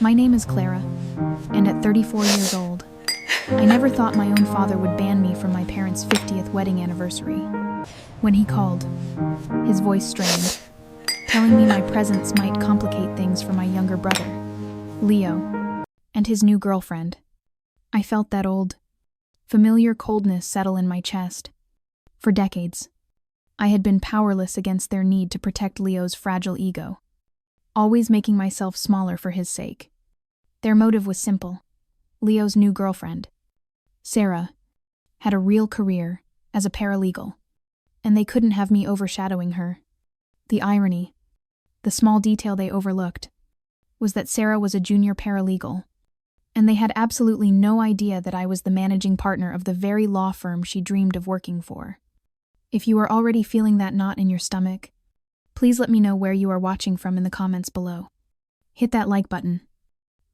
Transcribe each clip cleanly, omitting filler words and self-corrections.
My name is Clara, and at 34 years old, I never thought my own father would ban me from my parents' 50th wedding anniversary. When he called, his voice strained, telling me my presence might complicate things for my younger brother, Leo, and his new girlfriend. I felt that old, familiar coldness settle in my chest. For decades, I had been powerless against their need to protect Leo's fragile ego, always making myself smaller for his sake. Their motive was simple. Leo's new girlfriend, Sarah, had a real career as a paralegal, and they couldn't have me overshadowing her. The irony, the small detail they overlooked, was that Sarah was a junior paralegal, and they had absolutely no idea that I was the managing partner of the very law firm she dreamed of working for. If you are already feeling that knot in your stomach, please let me know where you are watching from in the comments below. Hit that like button,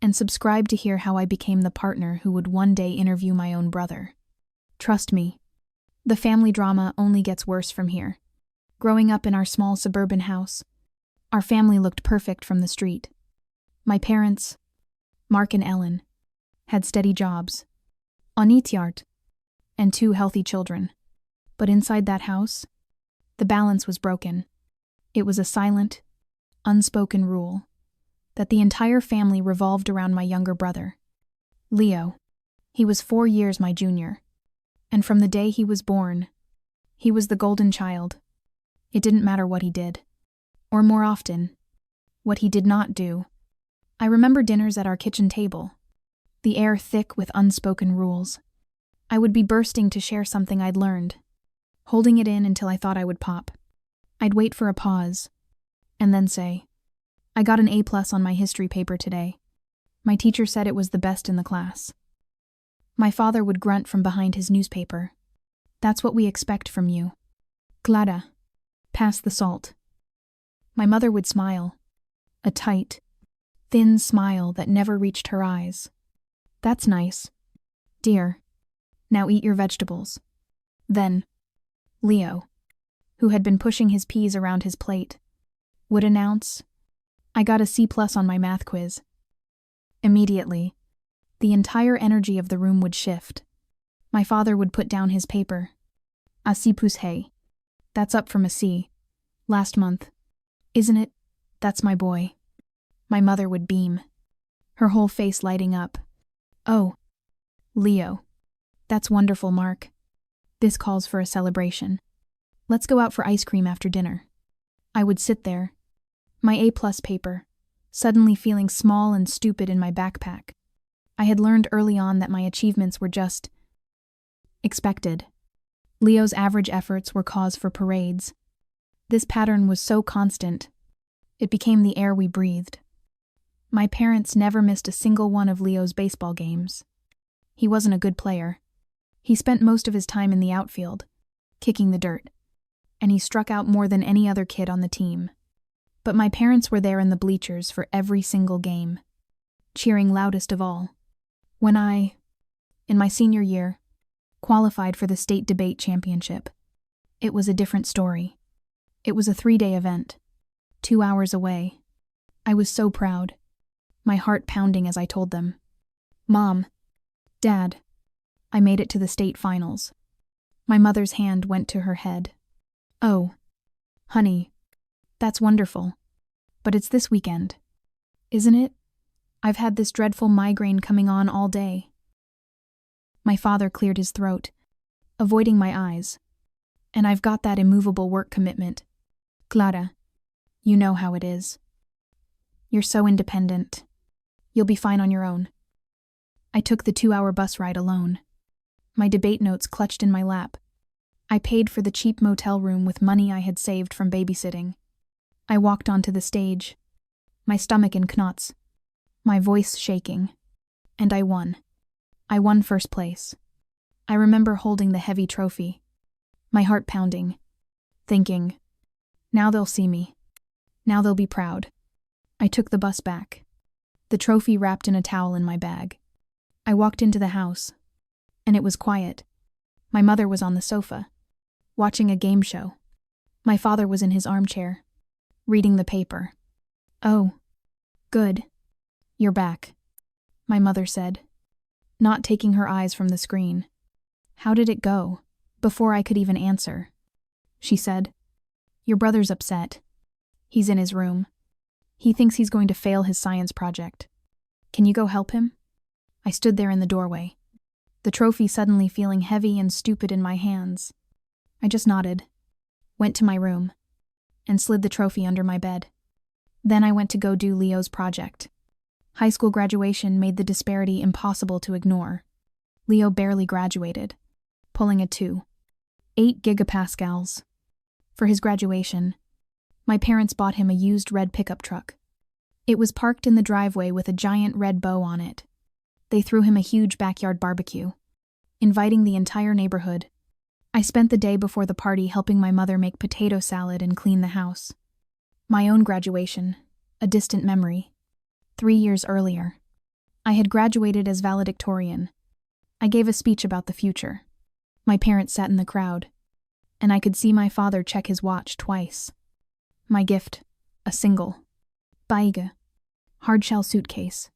and subscribe to hear how I became the partner who would one day interview my own brother. Trust me, the family drama only gets worse from here. Growing up in our small suburban house, our family looked perfect from the street. My parents, Mark and Ellen, had steady jobs, Onityart, and 2 healthy children. But inside that house, the balance was broken. It was a silent, unspoken rule that the entire family revolved around my younger brother, Leo. He was 4 years my junior, and from the day he was born, he was the golden child. It didn't matter what he did, or more often, what he did not do. I remember dinners at our kitchen table, the air thick with unspoken rules. I would be bursting to share something I'd learned, holding it in until I thought I would pop. I'd wait for a pause, and then say, "I got an A+ on my history paper today. My teacher said it was the best in the class." My father would grunt from behind his newspaper. "That's what we expect from you. Clara, pass the salt." My mother would smile, a tight, thin smile that never reached her eyes. "That's nice, dear. Now eat your vegetables." Then, Leo, who had been pushing his peas around his plate, would announce, "I got a C+ on my math quiz." Immediately, the entire energy of the room would shift. My father would put down his paper. "A C+, hey. That's up from a C. Last month. Isn't it? That's my boy." My mother would beam, her whole face lighting up. "Oh, Leo. That's wonderful, Mark. This calls for a celebration. Let's go out for ice cream after dinner." I would sit there, my A+ paper, suddenly feeling small and stupid in my backpack. I had learned early on that my achievements were just expected. Leo's average efforts were cause for parades. This pattern was so constant, it became the air we breathed. My parents never missed a single one of Leo's baseball games. He wasn't a good player. He spent most of his time in the outfield, kicking the dirt, and he struck out more than any other kid on the team. But my parents were there in the bleachers for every single game, cheering loudest of all. When I, in my senior year, qualified for the state debate championship, it was a different story. It was a 3-day event, 2 hours away. I was so proud, my heart pounding as I told them, "Mom, Dad, I made it to the state finals." My mother's hand went to her head. "Oh, honey, that's wonderful. But it's this weekend, isn't it? I've had this dreadful migraine coming on all day." My father cleared his throat, avoiding my eyes. "And I've got that immovable work commitment. Clara, you know how it is. You're so independent. You'll be fine on your own." I took the 2-hour bus ride alone, my debate notes clutched in my lap. I paid for the cheap motel room with money I had saved from babysitting. I walked onto the stage, my stomach in knots, my voice shaking, and I won. I won first place. I remember holding the heavy trophy, my heart pounding, thinking, now they'll see me. Now they'll be proud. I took the bus back, the trophy wrapped in a towel in my bag. I walked into the house, and it was quiet. My mother was on the sofa, watching a game show. My father was in his armchair, reading the paper. "Oh, good. "You're back," my mother said, not taking her eyes from the screen. "How did it go?" Before I could even answer, she said, "Your brother's upset. He's in his room. He thinks he's going to fail his science project. Can you go help him?" I stood there in the doorway, the trophy suddenly feeling heavy and stupid in my hands. I just nodded, went to my room, and slid the trophy under my bed. Then I went to go do Leo's project. High school graduation made the disparity impossible to ignore. Leo barely graduated, pulling a 8 gigapascals. For his graduation, my parents bought him a used red pickup truck. It was parked in the driveway with a giant red bow on it. They threw him a huge backyard barbecue, inviting the entire neighborhood. I spent the day before the party helping my mother make potato salad and clean the house. My own graduation, a distant memory. 3 years earlier, I had graduated as valedictorian. I gave a speech about the future. My parents sat in the crowd, and I could see my father check his watch twice. My gift, a single, baige, hardshell suitcase.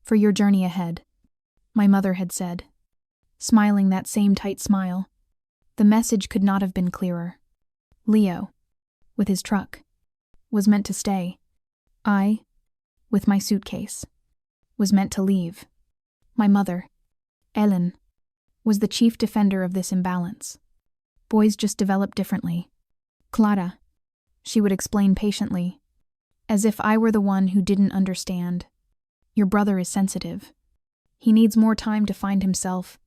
"For your journey ahead," my mother had said, smiling that same tight smile. The message could not have been clearer. Leo, with his truck, was meant to stay. I, with my suitcase, was meant to leave. My mother, Ellen, was the chief defender of this imbalance. Boys just develop differently. "Clara," she would explain patiently, as if I were the one who didn't understand. "Your brother is sensitive. He needs more time to find himself."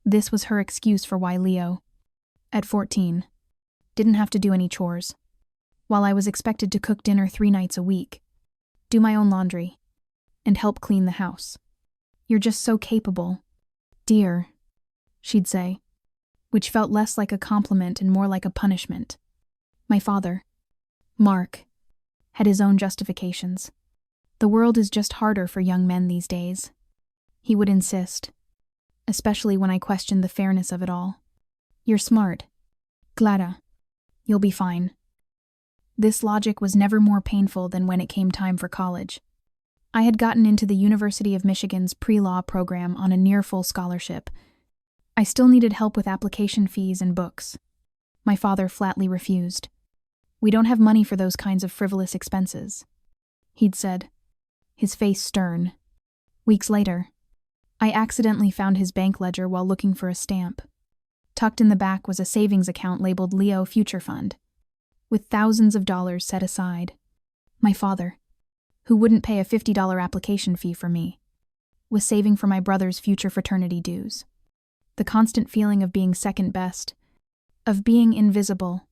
This was her excuse for why Leo, at 14, didn't have to do any chores, while I was expected to cook dinner 3 nights a week, do my own laundry, and help clean the house. "You're just so capable, dear," she'd say, which felt less like a compliment and more like a punishment. My father, Mark, had his own justifications. "The world is just harder for young men these days," he would insist, especially when I questioned the fairness of it all. "You're smart, Clara. You'll be fine." This logic was never more painful than when it came time for college. I had gotten into the University of Michigan's pre-law program on a near-full scholarship. I still needed help with application fees and books. My father flatly refused. "We don't have money for those kinds of frivolous expenses," he'd said, his face stern. Weeks later, I accidentally found his bank ledger while looking for a stamp. Tucked in the back was a savings account labeled Leo Future Fund, with thousands of dollars set aside. My father, who wouldn't pay a $50 application fee for me, was saving for my brother's future fraternity dues. The constant feeling of being second best, of being invisible,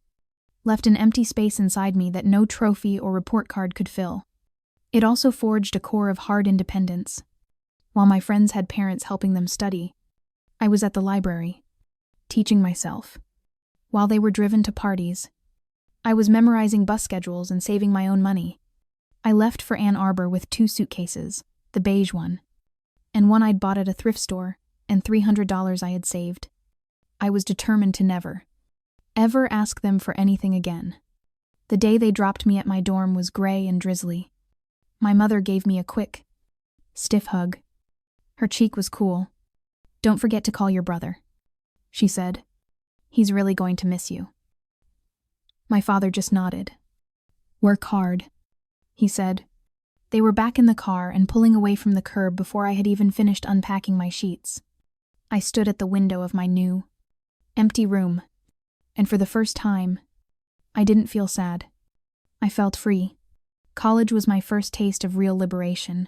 left an empty space inside me that no trophy or report card could fill. It also forged a core of hard independence. While my friends had parents helping them study, I was at the library, teaching myself. While they were driven to parties, I was memorizing bus schedules and saving my own money. I left for Ann Arbor with 2 suitcases, the beige one, and one I'd bought at a thrift store, and $300 I had saved. I was determined to never, ever ask them for anything again. The day they dropped me at my dorm was gray and drizzly. My mother gave me a quick, stiff hug. Her cheek was cool. "Don't forget to call your brother," she said. "He's really going to miss you." My father just nodded. "Work hard," he said. They were back in the car and pulling away from the curb before I had even finished unpacking my sheets. I stood at the window of my new, empty room, and for the first time, I didn't feel sad. I felt free. College was my first taste of real liberation,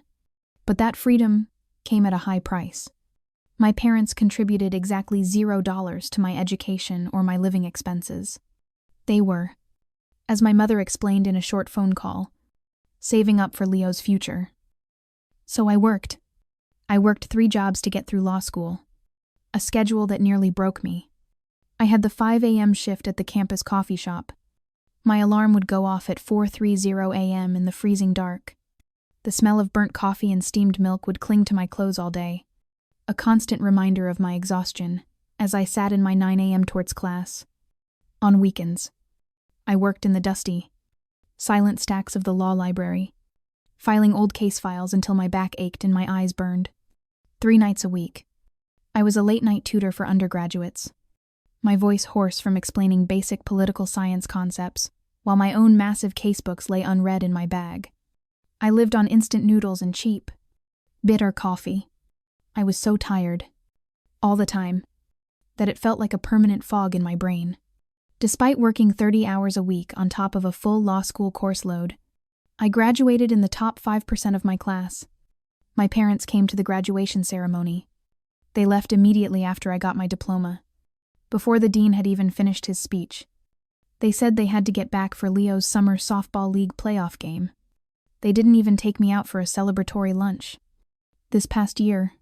but that freedom came at a high price. My parents contributed exactly $0 to my education or my living expenses. They were, as my mother explained in a short phone call, saving up for Leo's future. So I worked. I worked 3 jobs to get through law school, a schedule that nearly broke me. I had the 5 a.m. shift at the campus coffee shop. My alarm would go off at 4:30 a.m. in the freezing dark. The smell of burnt coffee and steamed milk would cling to my clothes all day, a constant reminder of my exhaustion as I sat in my 9 a.m. torts class. On weekends, I worked in the dusty, silent stacks of the law library, filing old case files until my back ached and my eyes burned. 3 nights a week. I was a late-night tutor for undergraduates, my voice hoarse from explaining basic political science concepts, while my own massive casebooks lay unread in my bag. I lived on instant noodles and cheap, bitter coffee. I was so tired, all the time, that it felt like a permanent fog in my brain. Despite working 30 hours a week on top of a full law school course load, I graduated in the top 5% of my class. My parents came to the graduation ceremony. They left immediately after I got my diploma, before the dean had even finished his speech. They said they had to get back for Leo's summer softball league playoff game. They didn't even take me out for a celebratory lunch. This past year,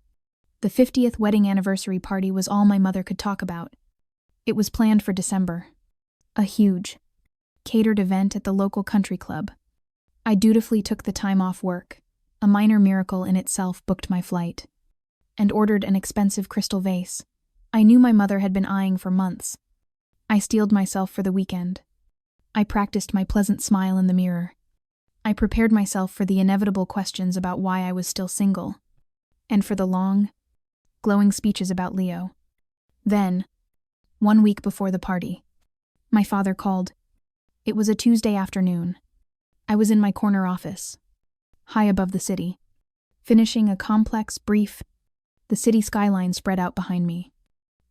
the 50th wedding anniversary party was all my mother could talk about. It was planned for December. A huge, catered event at the local country club. I dutifully took the time off work, a minor miracle in itself, booked my flight, and ordered an expensive crystal vase I knew my mother had been eyeing for months. I steeled myself for the weekend. I practiced my pleasant smile in the mirror. I prepared myself for the inevitable questions about why I was still single, and for the long, glowing speeches about Leo. Then, 1 week before the party, my father called. It was a Tuesday afternoon. I was in my corner office, high above the city, finishing a complex brief. The city skyline spread out behind me,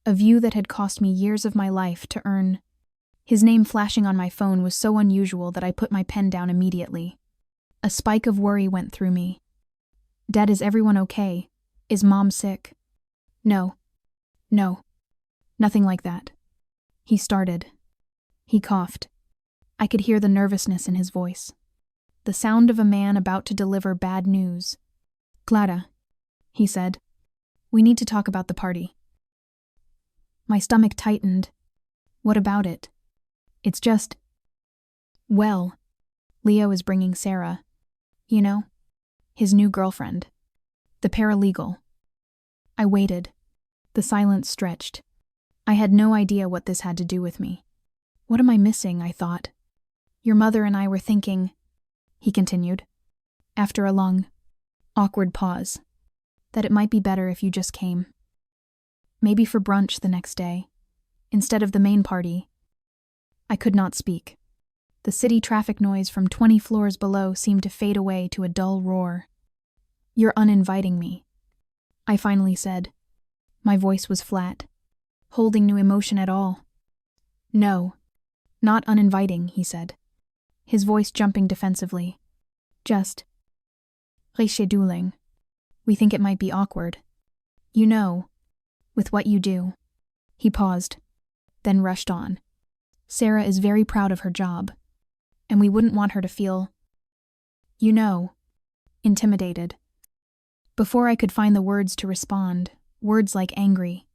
a view that had cost me years of my life to earn. His name flashing on my phone was so unusual that I put my pen down immediately. A spike of worry went through me. Dad, is everyone okay? Is Mom sick? No, nothing like that. He started. He coughed. I could hear the nervousness in his voice, the sound of a man about to deliver bad news. Clara, he said, we need to talk about the party. My stomach tightened. What about it? It's just... Well, Leo is bringing Sarah, you know, his new girlfriend, the paralegal. I waited. The silence stretched. I had no idea what this had to do with me. What am I missing, I thought. Your mother and I were thinking, he continued, after a long, awkward pause, that it might be better if you just came. Maybe for brunch the next day, instead of the main party. I could not speak. The city traffic noise from 20 floors below seemed to fade away to a dull roar. You're uninviting me, I finally said. My voice was flat, holding no emotion at all. No, not uninviting, he said, his voice jumping defensively. Just rescheduling. We think it might be awkward. You know, with what you do. He paused, then rushed on. Sarah is very proud of her job, and we wouldn't want her to feel, you know, intimidated. Before I could find the words to respond, words like angry,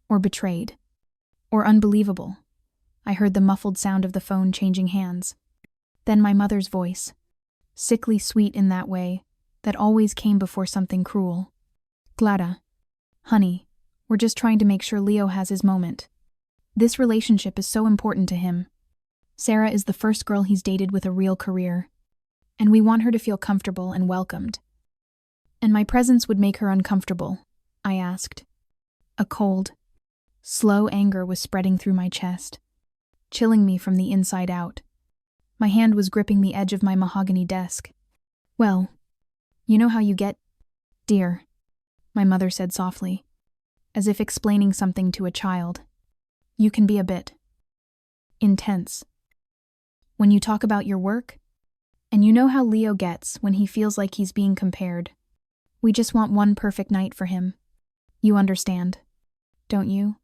or betrayed, or unbelievable, I heard the muffled sound of the phone changing hands. Then my mother's voice, sickly sweet in that way that always came before something cruel. Clara, honey, we're just trying to make sure Leo has his moment. This relationship is so important to him. Sarah is the first girl he's dated with a real career, and we want her to feel comfortable and welcomed. And my presence would make her uncomfortable, I asked. A cold, slow anger was spreading through my chest, chilling me from the inside out. My hand was gripping the edge of my mahogany desk. Well, you know how you get, dear, my mother said softly, as if explaining something to a child. You can be a bit intense when you talk about your work, and you know how Leo gets when he feels like he's being compared. We just want one perfect night for him. You understand, don't you?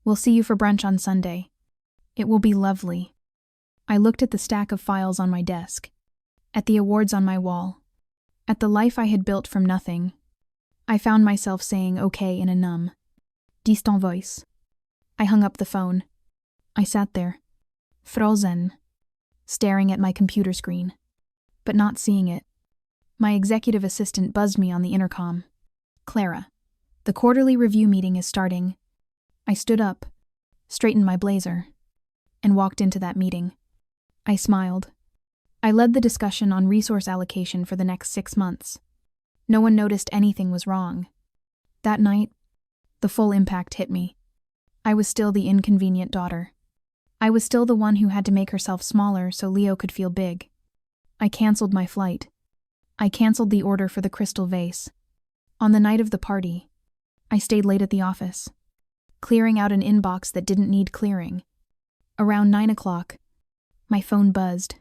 We'll see you for brunch on Sunday. It will be lovely. I looked at the stack of files on my desk, at the awards on my wall, at the life I had built from nothing. I found myself saying okay in a numb, distant voice. I hung up the phone. I sat there, frozen, staring at my computer screen, but not seeing it. My executive assistant buzzed me on the intercom. Clara, the quarterly review meeting is starting. I stood up, straightened my blazer, and walked into that meeting. I smiled. I led the discussion on resource allocation for the next 6 months. No one noticed anything was wrong. That night, the full impact hit me. I was still the inconvenient daughter. I was still the one who had to make herself smaller so Leo could feel big. I canceled my flight. I canceled the order for the crystal vase. On the night of the party, I stayed late at the office, clearing out an inbox that didn't need clearing. Around 9 o'clock, my phone buzzed.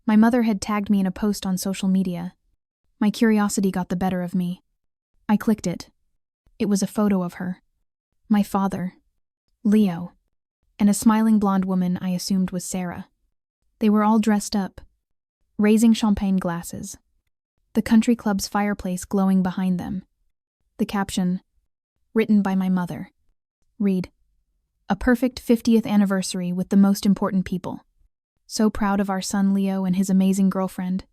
My mother had tagged me in a post on social media. My curiosity got the better of me. I clicked it. It was a photo of her, my father, Leo, and a smiling blonde woman I assumed was Sarah. They were all dressed up, raising champagne glasses, the country club's fireplace glowing behind them. The caption, written by my mother, read, "A perfect 50th anniversary with the most important people. So proud of our son Leo and his amazing girlfriend,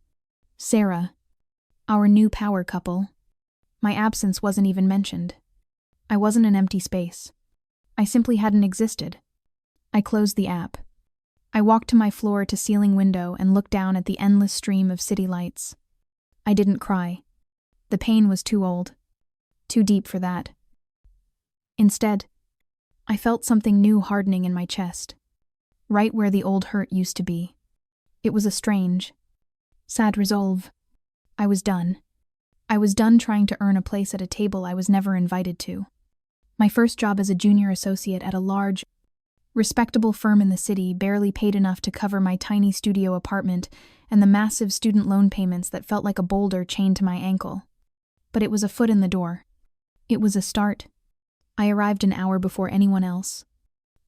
Sarah, our new power couple." My absence wasn't even mentioned. I wasn't an empty space. I simply hadn't existed. I closed the app. I walked to my floor-to-ceiling window and looked down at the endless stream of city lights. I didn't cry. The pain was too old, too deep for that. Instead, I felt something new hardening in my chest, right where the old hurt used to be. It was a strange, sad resolve. I was done. I was done trying to earn a place at a table I was never invited to. My first job as a junior associate at a large, respectable firm in the city barely paid enough to cover my tiny studio apartment and the massive student loan payments that felt like a boulder chained to my ankle. But it was a foot in the door. It was a start. I arrived an hour before anyone else,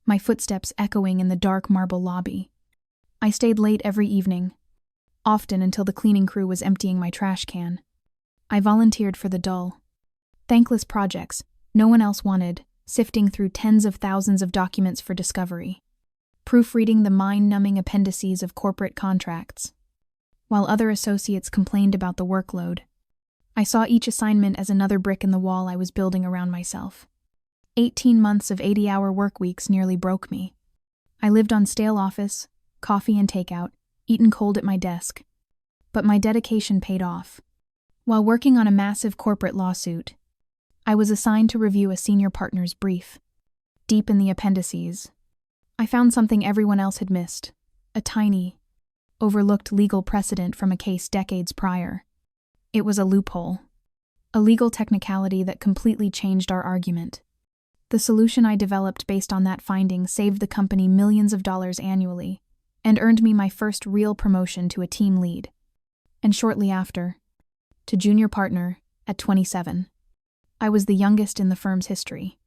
my footsteps echoing in the dark marble lobby. I stayed late every evening, often until the cleaning crew was emptying my trash can. I volunteered for the dull, thankless projects no one else wanted, sifting through tens of thousands of documents for discovery, proofreading the mind-numbing appendices of corporate contracts. While other associates complained about the workload, I saw each assignment as another brick in the wall I was building around myself. 18 months of 80-hour work weeks nearly broke me. I lived on stale office, coffee and takeout, eaten cold at my desk. But my dedication paid off. While working on a massive corporate lawsuit, I was assigned to review a senior partner's brief. Deep in the appendices, I found something everyone else had missed, a tiny, overlooked legal precedent from a case decades prior. It was a loophole, a legal technicality that completely changed our argument. The solution I developed based on that finding saved the company millions of dollars annually and earned me my first real promotion to a team lead. And shortly after, to junior partner at 27. I was the youngest in the firm's history.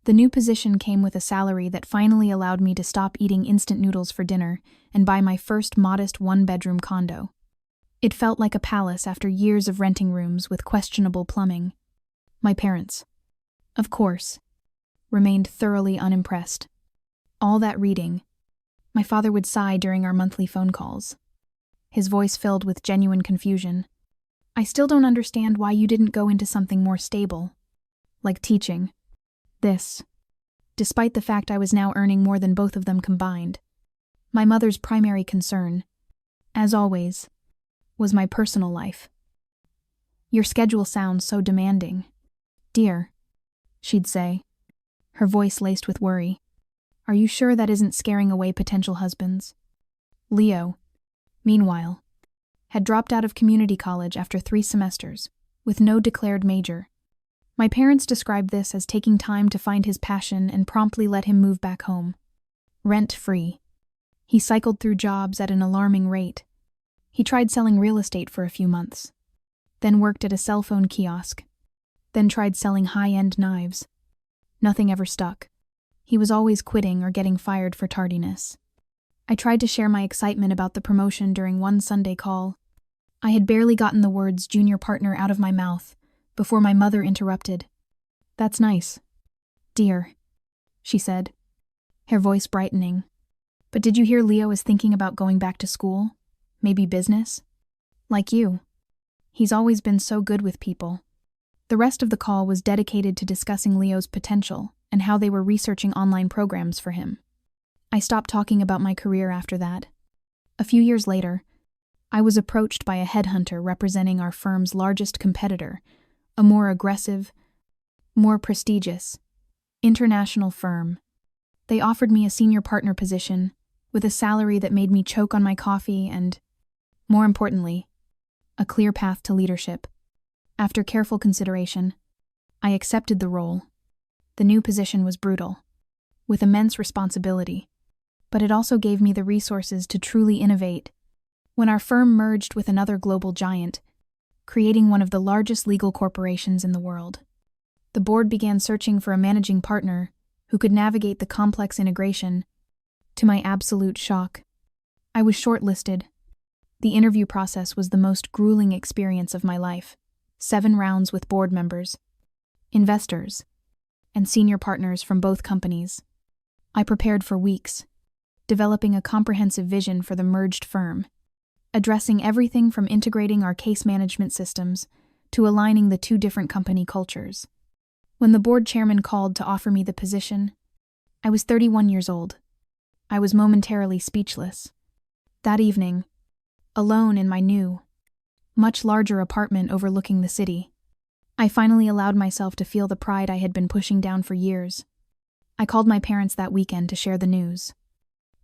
The new position came with a salary that finally allowed me to stop eating instant noodles for dinner and buy my first modest one-bedroom condo. It felt like a palace after years of renting rooms with questionable plumbing. My parents, of course, remained thoroughly unimpressed. All that reading, my father would sigh during our monthly phone calls, his voice filled with genuine confusion. "I still don't understand why you didn't go into something more stable, like teaching." This, despite the fact I was now earning more than both of them combined. My mother's primary concern, as always, was my personal life. "Your schedule sounds so demanding, dear," she'd say, her voice laced with worry. "Are you sure that isn't scaring away potential husbands?" Leo, meanwhile, had dropped out of community college after 3 semesters, with no declared major. My parents described this as taking time to find his passion and promptly let him move back home. Rent-free. He cycled through jobs at an alarming rate. He tried selling real estate for a few months, then worked at a cell phone kiosk, then tried selling high-end knives. Nothing ever stuck. He was always quitting or getting fired for tardiness. I tried to share my excitement about the promotion during one Sunday call. I had barely gotten the words junior partner out of my mouth before my mother interrupted. "That's nice, dear," she said, her voice brightening. "But did you hear Leo is thinking about going back to school? Maybe business? Like you. He's always been so good with people." The rest of the call was dedicated to discussing Leo's potential and how they were researching online programs for him. I stopped talking about my career after that. A few years later, I was approached by a headhunter representing our firm's largest competitor, a more aggressive, more prestigious, international firm. They offered me a senior partner position, with a salary that made me choke on my coffee and, more importantly, a clear path to leadership. After careful consideration, I accepted the role. The new position was brutal, with immense responsibility, but it also gave me the resources to truly innovate. When our firm merged with another global giant, creating one of the largest legal corporations in the world, the board began searching for a managing partner who could navigate the complex integration. To my absolute shock, I was shortlisted. The interview process was the most grueling experience of my life. 7 rounds with board members, investors, and senior partners from both companies. I prepared for weeks, developing a comprehensive vision for the merged firm, addressing everything from integrating our case management systems to aligning the 2 different company cultures. When the board chairman called to offer me the position, I was 31 years old. I was momentarily speechless. That evening, alone in my new, much larger apartment overlooking the city, I finally allowed myself to feel the pride I had been pushing down for years. I called my parents that weekend to share the news.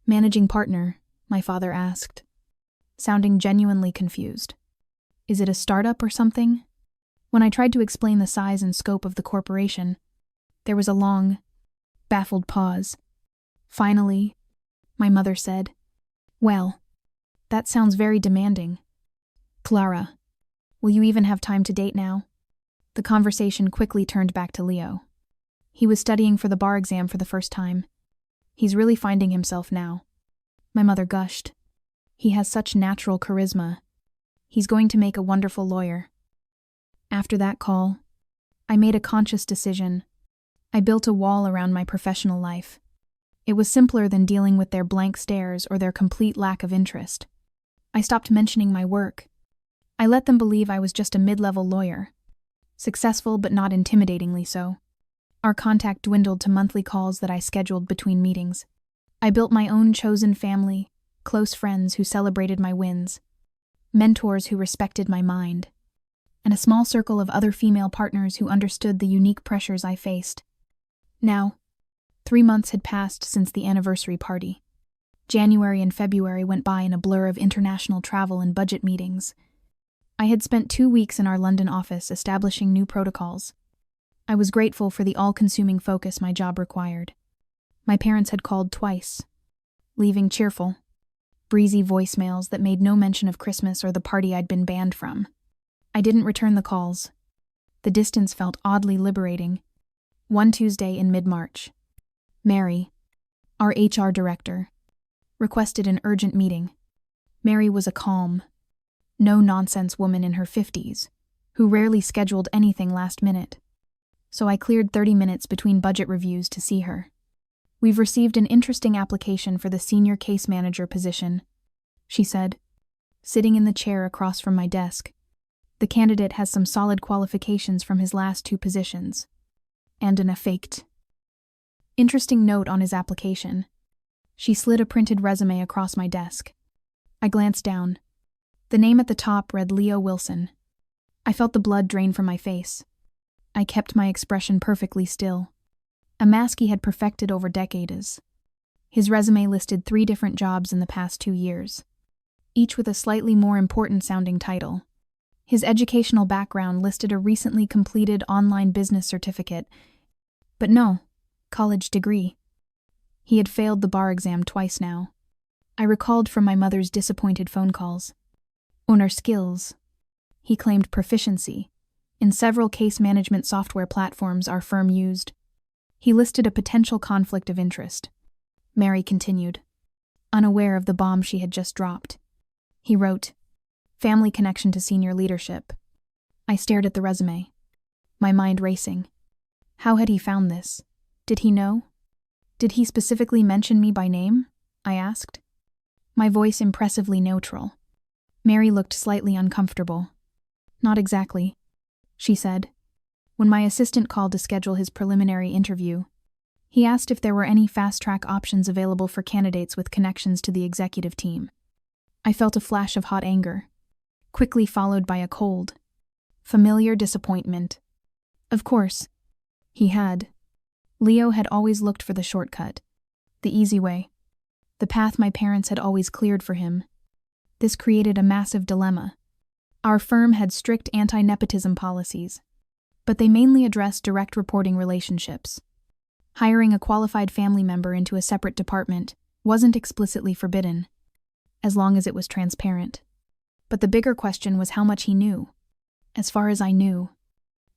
"Managing partner?" my father asked, sounding genuinely confused. "Is it a startup or something?" When I tried to explain the size and scope of the corporation, there was a long, baffled pause. Finally, my mother said, "Well, that sounds very demanding. Clara, will you even have time to date now?" The conversation quickly turned back to Leo. He was studying for the bar exam for the first time. He's really finding himself now. My mother gushed. "He has such natural charisma. He's going to make a wonderful lawyer." After that call, I made a conscious decision. I built a wall around my professional life. It was simpler than dealing with their blank stares or their complete lack of interest. I stopped mentioning my work. I let them believe I was just a mid-level lawyer. Successful but not intimidatingly so. Our contact dwindled to monthly calls that I scheduled between meetings. I built my own chosen family, close friends who celebrated my wins, mentors who respected my mind, and a small circle of other female partners who understood the unique pressures I faced. Now, 3 months had passed since the anniversary party. January and February went by in a blur of international travel and budget meetings. I had spent 2 weeks in our London office establishing new protocols. I was grateful for the all-consuming focus my job required. My parents had called twice, leaving cheerful, breezy voicemails that made no mention of Christmas or the party I'd been banned from. I didn't return the calls. The distance felt oddly liberating. One Tuesday in mid-March, Mary, our HR director, requested an urgent meeting. Mary was a calm, no-nonsense woman in her 50s, who rarely scheduled anything last minute. So I cleared 30 minutes between budget reviews to see her. "We've received an interesting application for the senior case manager position," she said, sitting in the chair across from my desk. "The candidate has some solid qualifications from his last 2 positions, and an affected interesting note on his application." She slid a printed resume across my desk. I glanced down. The name at the top read Leo Wilson. I felt the blood drain from my face. I kept my expression perfectly still, a mask he had perfected over decades. His resume listed 3 different jobs in the past 2 years, each with a slightly more important-sounding title. His educational background listed a recently completed online business certificate, but no, college degree. He had failed the bar exam twice now. I recalled from my mother's disappointed phone calls. On our skills, he claimed proficiency in several case management software platforms our firm used. He listed a potential conflict of interest. Mary continued, unaware of the bomb she had just dropped. He wrote, "Family connection to senior leadership." I stared at the resume, my mind racing. How had he found this? Did he know? Did he specifically mention me by name? I asked. My voice impressively neutral. Mary looked slightly uncomfortable. "Not exactly," she said. When my assistant called to schedule his preliminary interview, he asked if there were any fast-track options available for candidates with connections to the executive team. I felt a flash of hot anger, quickly followed by a cold, familiar disappointment. Of course, he had. Leo had always looked for the shortcut, the easy way, the path my parents had always cleared for him. This created a massive dilemma. Our firm had strict anti-nepotism policies, but they mainly addressed direct reporting relationships. Hiring a qualified family member into a separate department wasn't explicitly forbidden, as long as it was transparent. But the bigger question was how much he knew. As far as I knew,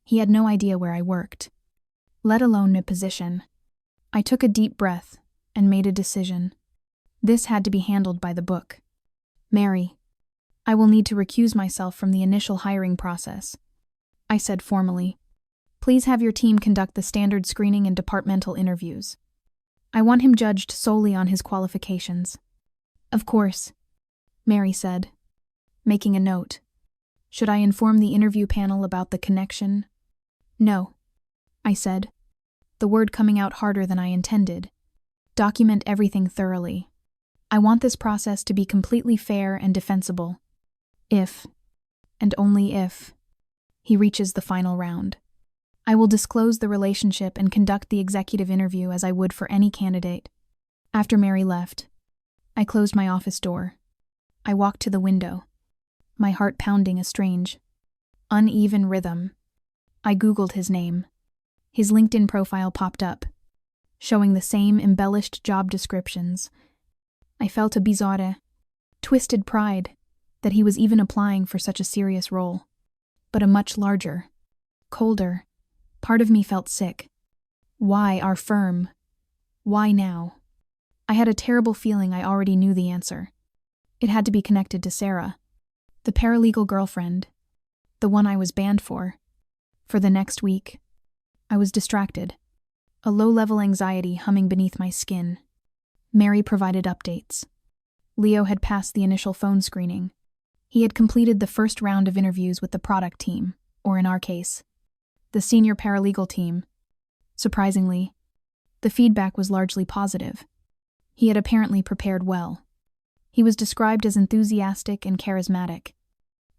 he had no idea where I worked, let alone my position. I took a deep breath and made a decision. This had to be handled by the book. Mary, I will need to recuse myself from the initial hiring process, I said formally. Please have your team conduct the standard screening and departmental interviews. I want him judged solely on his qualifications. Of course, Mary said, making a note. Should I inform the interview panel about the connection? No, I said, the word coming out harder than I intended. Document everything thoroughly. I want this process to be completely fair and defensible. If, and only if, he reaches the final round. I will disclose the relationship and conduct the executive interview as I would for any candidate. After Mary left, I closed my office door. I walked to the window, my heart pounding a strange, uneven rhythm. I Googled his name. His LinkedIn profile popped up, showing the same embellished job descriptions. I felt a bizarre, twisted pride that he was even applying for such a serious role. But a much larger, colder, part of me felt sick. Why our firm? Why now? I had a terrible feeling I already knew the answer. It had to be connected to Sarah, the paralegal girlfriend, the one I was banned for. For the next week, I was distracted, a low-level anxiety humming beneath my skin. Mary provided updates. Leo had passed the initial phone screening. He had completed the first round of interviews with the product team, or in our case, the senior paralegal team. Surprisingly, the feedback was largely positive. He had apparently prepared well. He was described as enthusiastic and charismatic,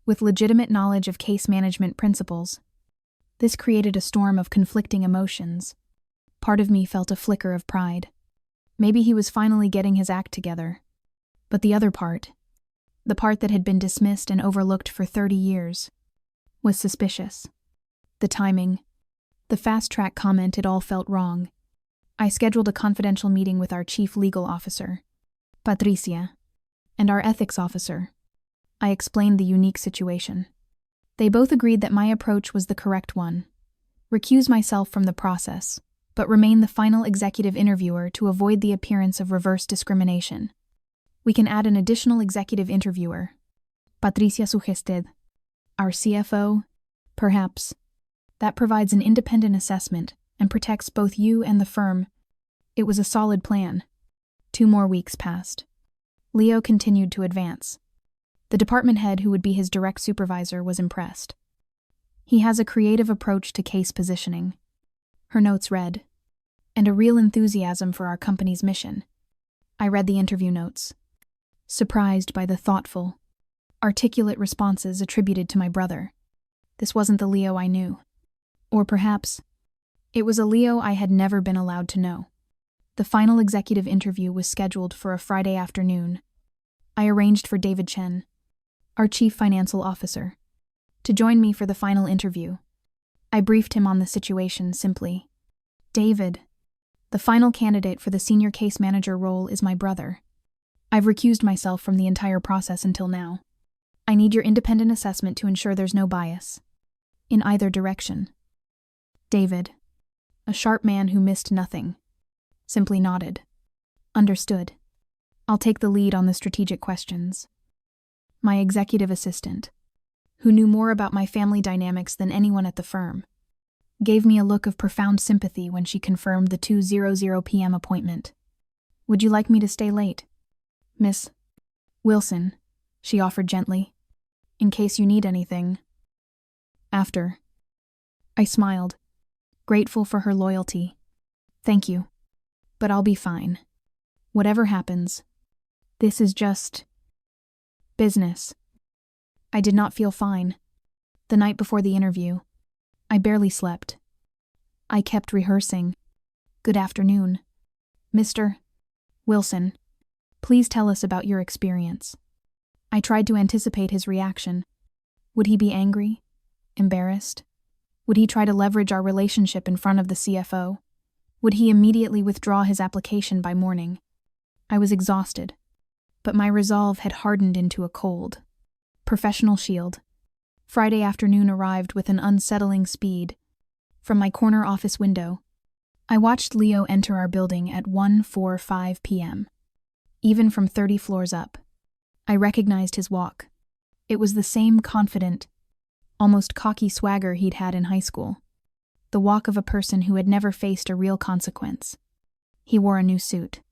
with legitimate knowledge of case management principles. This created a storm of conflicting emotions. Part of me felt a flicker of pride. Maybe he was finally getting his act together. But the other part, the part that had been dismissed and overlooked for 30 years, was suspicious. The timing, the fast-track comment, it all felt wrong. I scheduled a confidential meeting with our chief legal officer, Patricia, and our ethics officer. I explained the unique situation. They both agreed that my approach was the correct one. Recuse myself from the process, but remain the final executive interviewer to avoid the appearance of reverse discrimination. We can add an additional executive interviewer, Patricia suggested. Our CFO, perhaps. That provides an independent assessment and protects both you and the firm. It was a solid plan. 2 more weeks passed. Leo continued to advance. The department head, who would be his direct supervisor, was impressed. He has a creative approach to case positioning, her notes read, and a real enthusiasm for our company's mission. I read the interview notes, surprised by the thoughtful, articulate responses attributed to my brother. This wasn't the Leo I knew. Or perhaps, it was a Leo I had never been allowed to know. The final executive interview was scheduled for a Friday afternoon. I arranged for David Chen, our chief financial officer, to join me for the final interview. I briefed him on the situation simply. David, the final candidate for the senior case manager role is my brother. I've recused myself from the entire process until now. I need your independent assessment to ensure there's no bias, in either direction. David, a sharp man who missed nothing, simply nodded. Understood. I'll take the lead on the strategic questions. My executive assistant, who knew more about my family dynamics than anyone at the firm, gave me a look of profound sympathy when she confirmed the 2:00 p.m. appointment. Would you like me to stay late? Miss Wilson, she offered gently, in case you need anything. After. I smiled, grateful for her loyalty. Thank you, but I'll be fine. Whatever happens, this is just Business. I did not feel fine. The night before the interview, I barely slept. I kept rehearsing. Good afternoon. Mr. Wilson, please tell us about your experience. I tried to anticipate his reaction. Would he be angry? Embarrassed? Would he try to leverage our relationship in front of the CFO? Would he immediately withdraw his application by morning? I was exhausted, but my resolve had hardened into a cold. Professional shield. Friday afternoon arrived with an unsettling speed. From my corner office window, I watched Leo enter our building at 1:45 p.m. Even from 30 floors up, I recognized his walk. It was the same confident, almost cocky swagger he'd had in high school. The walk of a person who had never faced a real consequence. He wore a new suit,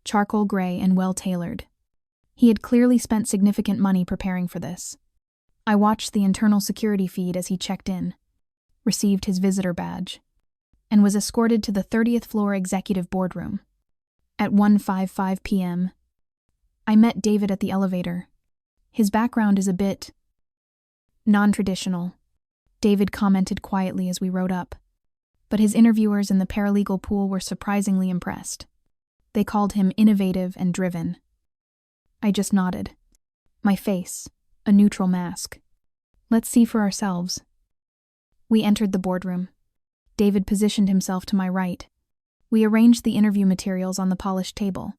charcoal gray and well-tailored. He had clearly spent significant money preparing for this. I watched the internal security feed as he checked in, received his visitor badge, and was escorted to the 30th floor executive boardroom. At 1:55 p.m., I met David at the elevator. His background is a bit non-traditional, David commented quietly as we rode up, but his interviewers in the paralegal pool were surprisingly impressed. They called him innovative and driven. I just nodded. My face, a neutral mask. Let's see for ourselves. We entered the boardroom. David positioned himself to my right. We arranged the interview materials on the polished table.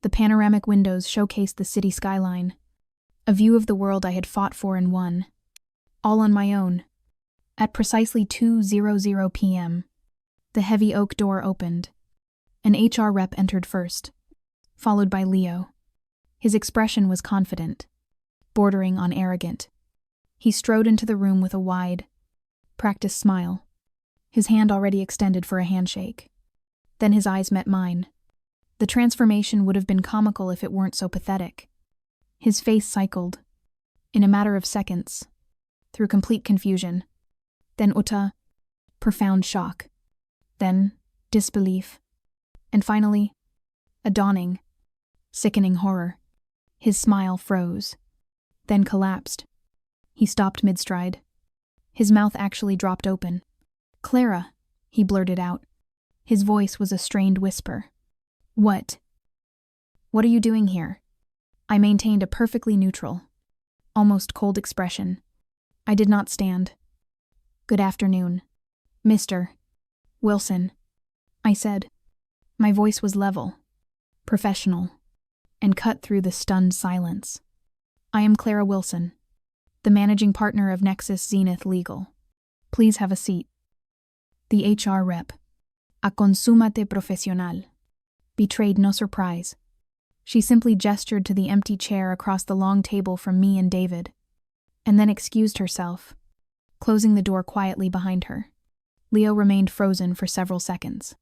The panoramic windows showcased the city skyline, a view of the world I had fought for and won. All on my own. At precisely 2:00 p.m., the heavy oak door opened. An HR rep entered first, followed by Leo. His expression was confident, bordering on arrogant. He strode into the room with a wide, practiced smile, his hand already extended for a handshake. Then his eyes met mine. The transformation would have been comical if it weren't so pathetic. His face cycled, in a matter of seconds, through complete confusion, then utter, profound shock, then disbelief, and finally, a dawning, sickening horror. His smile froze, then collapsed. He stopped mid-stride. His mouth actually dropped open. "Clara," he blurted out. His voice was a strained whisper. What are you doing here?" I maintained a perfectly neutral, almost cold expression. I did not stand. "Good afternoon, Mr. Wilson," I said. My voice was level, professional, and cut through the stunned silence. "I am Clara Wilson, the managing partner of Nexus Zenith Legal. Please have a seat." The HR rep, "Aconsúmate profesional," betrayed no surprise. She simply gestured to the empty chair across the long table from me and David, and then excused herself, closing the door quietly behind her. Leo remained frozen for several seconds,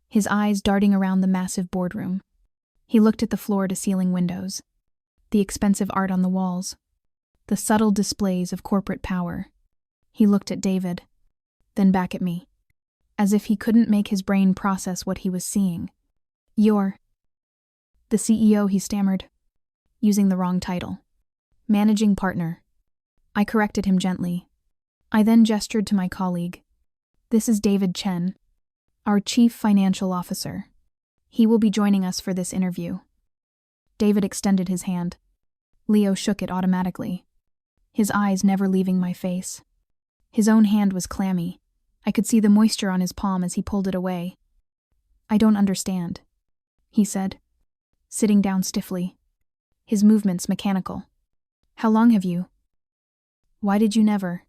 his eyes darting around the massive boardroom. He looked at the floor-to-ceiling windows, the expensive art on the walls, the subtle displays of corporate power. He looked at David, then back at me, as if he couldn't make his brain process what he was seeing. "You're the CEO," he stammered, using the wrong title. "Managing partner." I corrected him gently. I then gestured to my colleague. "This is David Chen, our Chief Financial Officer. He will be joining us for this interview." David extended his hand. Leo shook it automatically, his eyes never leaving my face. His own hand was clammy. I could see the moisture on his palm as he pulled it away. "I don't understand," he said, sitting down stiffly, his movements mechanical. "How long have you? Why did you never?"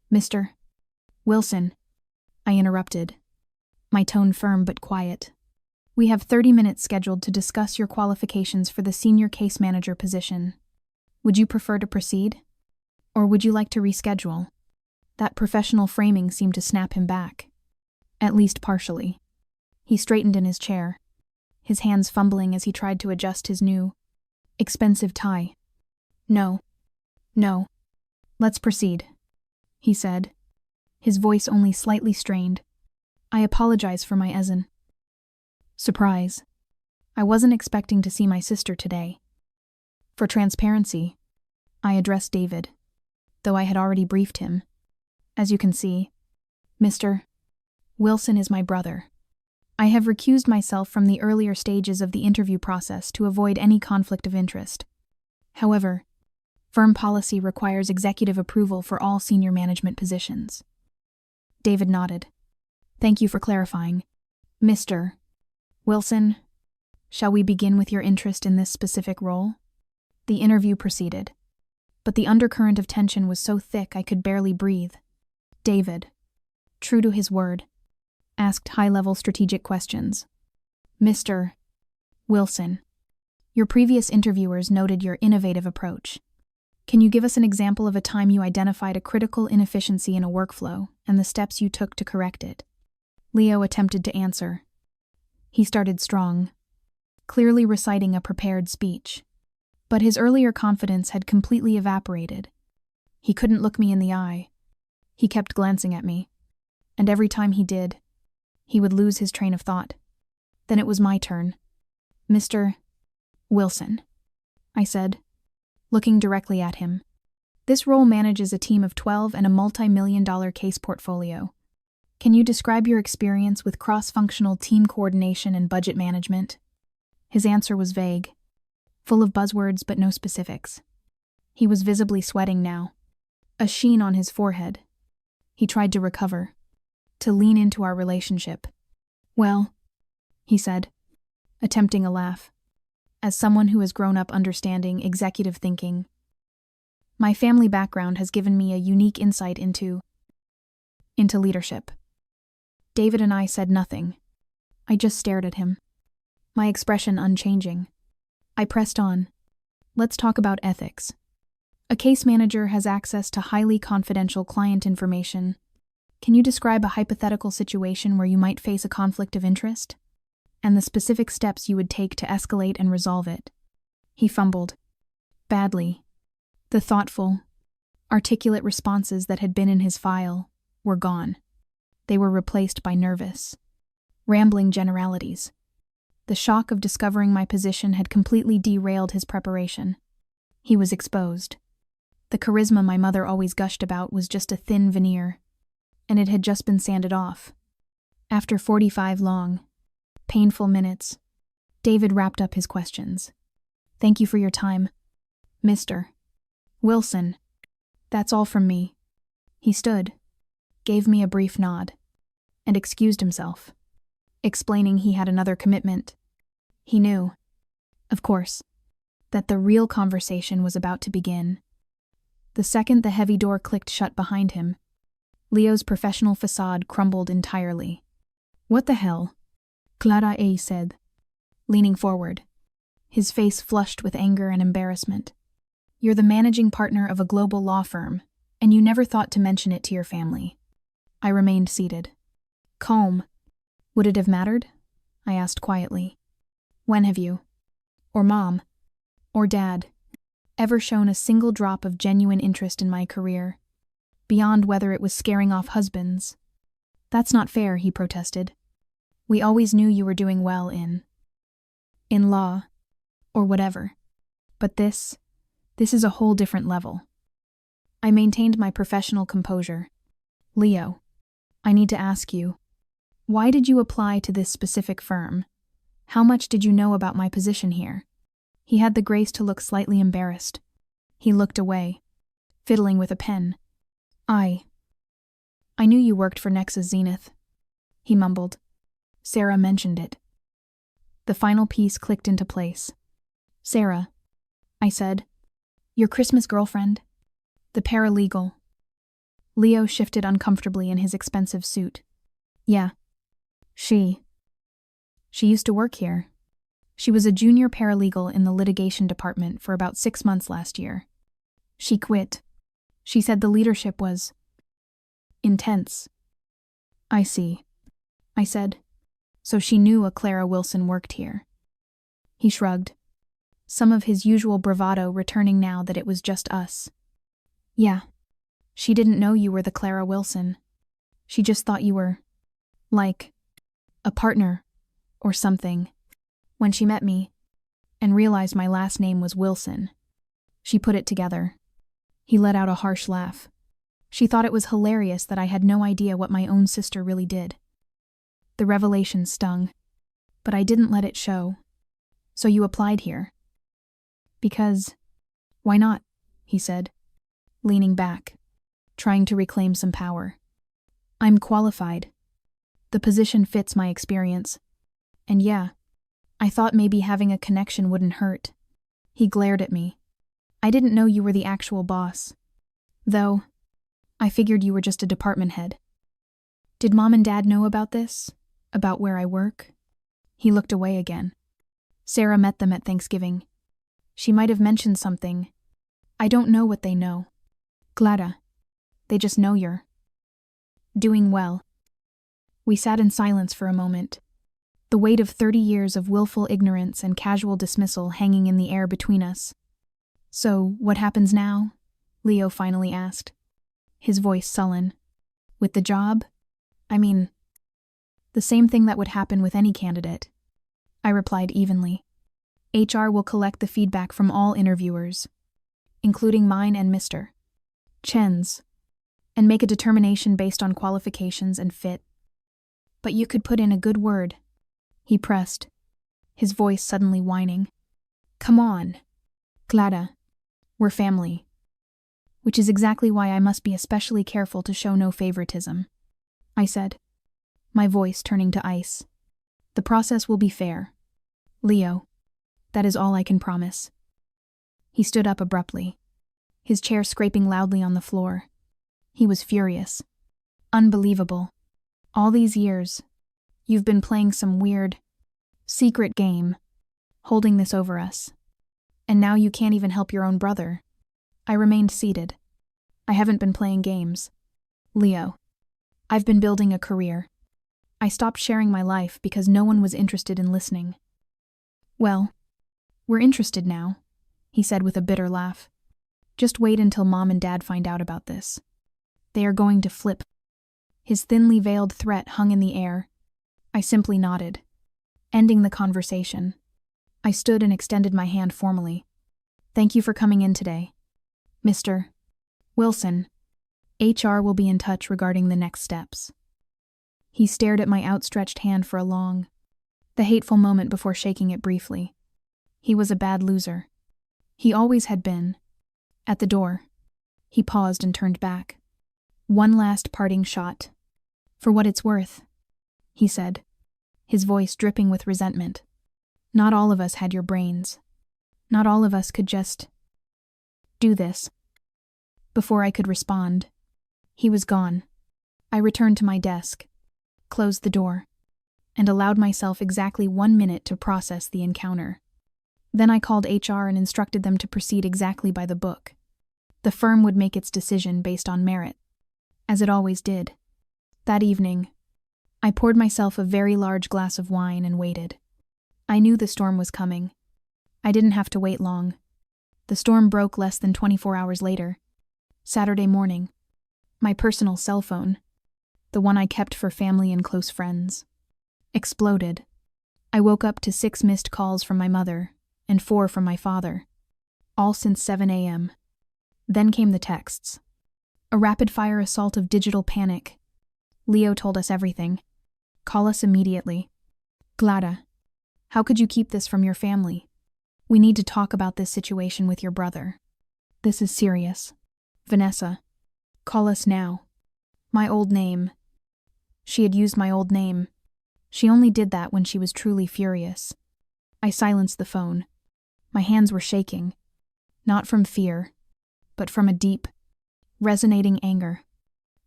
"Mr. Wilson," I interrupted, my tone firm but quiet. "We have 30 minutes scheduled to discuss your qualifications for the senior case manager position. Would you prefer to proceed? Or would you like to reschedule?" That professional framing seemed to snap him back, at least partially. He straightened in his chair, his hands fumbling as he tried to adjust his new, expensive tie. No, let's proceed," he said, his voice only slightly strained. "I apologize for my surprise. I wasn't expecting to see my sister today." For transparency, I addressed David, though I had already briefed him. As you can see, Mr. Wilson is my brother. I have recused myself from the earlier stages of the interview process to avoid any conflict of interest. However, firm policy requires executive approval for all senior management positions. David nodded. Thank you for clarifying. Mr. Wilson, shall we begin with your interest in this specific role? The interview proceeded, but the undercurrent of tension was so thick I could barely breathe. David, true to his word, asked high-level strategic questions. Mr. Wilson, your previous interviewers noted your innovative approach. Can you give us an example of a time you identified a critical inefficiency in a workflow and the steps you took to correct it? Leo attempted to answer. He started strong, clearly reciting a prepared speech. But his earlier confidence had completely evaporated. He couldn't look me in the eye. He kept glancing at me, and every time he did, he would lose his train of thought. Then it was my turn. Mr. Wilson, I said, looking directly at him. This role manages a team of 12 and a multi-million-dollar case portfolio. Can you describe your experience with cross-functional team coordination and budget management? His answer was vague, full of buzzwords but no specifics. He was visibly sweating now, a sheen on his forehead. He tried to recover, to lean into our relationship. Well, he said, attempting a laugh, as someone who has grown up understanding executive thinking. My family background has given me a unique insight into leadership. David and I said nothing. I just stared at him, my expression unchanging. I pressed on. Let's talk about ethics. A case manager has access to highly confidential client information. Can you describe a hypothetical situation where you might face a conflict of interest? And the specific steps you would take to escalate and resolve it? He fumbled. Badly. The thoughtful, articulate responses that had been in his file were gone. They were replaced by nervous, rambling generalities. The shock of discovering my position had completely derailed his preparation. He was exposed. The charisma my mother always gushed about was just a thin veneer, and it had just been sanded off. After 45 long, painful minutes, David wrapped up his questions. Thank you for your time, Mr. Wilson. That's all from me. He stood, gave me a brief nod, and excused himself, explaining he had another commitment. He knew, of course, that the real conversation was about to begin. The second the heavy door clicked shut behind him, Leo's professional facade crumbled entirely. What the hell? Clara A. said, leaning forward, his face flushed with anger and embarrassment. You're the managing partner of a global law firm, and you never thought to mention it to your family. I remained seated. Calm. Would it have mattered? I asked quietly. When have you, or Mom, or Dad, ever shown a single drop of genuine interest in my career, beyond whether it was scaring off husbands? That's not fair, he protested. We always knew you were doing well in law, or whatever. But this is a whole different level. I maintained my professional composure. Leo, I need to ask you, why did you apply to this specific firm? How much did you know about my position here? He had the grace to look slightly embarrassed. He looked away, fiddling with a pen. I knew you worked for Nexus Zenith, he mumbled. Sarah mentioned it. The final piece clicked into place. Sarah, I said. Your Christmas girlfriend? The paralegal. Leo shifted uncomfortably in his expensive suit. Yeah. She used to work here. She was a junior paralegal in the litigation department for about 6 months last year. She quit. She said the leadership was intense. I see, I said. So she knew a Clara Wilson worked here. He shrugged, some of his usual bravado returning now that it was just us. Yeah. She didn't know you were the Clara Wilson. She just thought you were, like, a partner or something. When she met me and realized my last name was Wilson, She put it together. He let out a harsh laugh. She thought it was hilarious that I had no idea what my own sister really did. The revelation stung, but I didn't let it show. So you applied here? Because, why not? He said, leaning back, trying to reclaim some power. I'm qualified. The position fits my experience. And yeah, I thought maybe having a connection wouldn't hurt. He glared at me. I didn't know you were the actual boss. Though, I figured you were just a department head. Did Mom and Dad know about this? About where I work? He looked away again. Sarah met them at Thanksgiving. She might have mentioned something. I don't know what they know. Clara, they just know you're doing well. We sat in silence for a moment, the weight of 30 years of willful ignorance and casual dismissal hanging in the air between us. So, what happens now? Leo finally asked, his voice sullen. With the job? I mean, the same thing that would happen with any candidate. I replied evenly. HR will collect the feedback from all interviewers, including mine and Mr. Chen's, and make a determination based on qualifications and fit. But you could put in a good word, he pressed, his voice suddenly whining. Come on, Clara, we're family. Which is exactly why I must be especially careful to show no favoritism, I said, my voice turning to ice. The process will be fair. Leo, that is all I can promise. He stood up abruptly, his chair scraping loudly on the floor. He was furious. Unbelievable. All these years, you've been playing some weird, secret game, holding this over us. And now you can't even help your own brother. I remained seated. I haven't been playing games. Leo, I've been building a career. I stopped sharing my life because no one was interested in listening. Well, we're interested now, he said with a bitter laugh. Just wait until Mom and Dad find out about this. They are going to flip. His thinly veiled threat hung in the air. I simply nodded, ending the conversation. I stood and extended my hand formally. Thank you for coming in today. Mr. Wilson, HR will be in touch regarding the next steps. He stared at my outstretched hand for a the hateful moment before shaking it briefly. He was a bad loser. He always had been. At the door, he paused and turned back. One last parting shot. For what it's worth, he said, his voice dripping with resentment. Not all of us had your brains. Not all of us could just do this. Before I could respond, he was gone. I returned to my desk, closed the door, and allowed myself exactly 1 minute to process the encounter. Then I called HR and instructed them to proceed exactly by the book. The firm would make its decision based on merit, as it always did. That evening, I poured myself a very large glass of wine and waited. I knew the storm was coming. I didn't have to wait long. The storm broke less than 24 hours later. Saturday morning. My personal cell phone, the one I kept for family and close friends, exploded. I woke up to 6 missed calls from my mother and 4 from my father, all since 7 a.m. Then came the texts. A rapid-fire assault of digital panic. Leo told us everything. Call us immediately. Clara, how could you keep this from your family? We need to talk about this situation with your brother. This is serious. Vanessa, call us now. My old name. She had used my old name. She only did that when she was truly furious. I silenced the phone. My hands were shaking. Not from fear, but from a deep, resonating anger.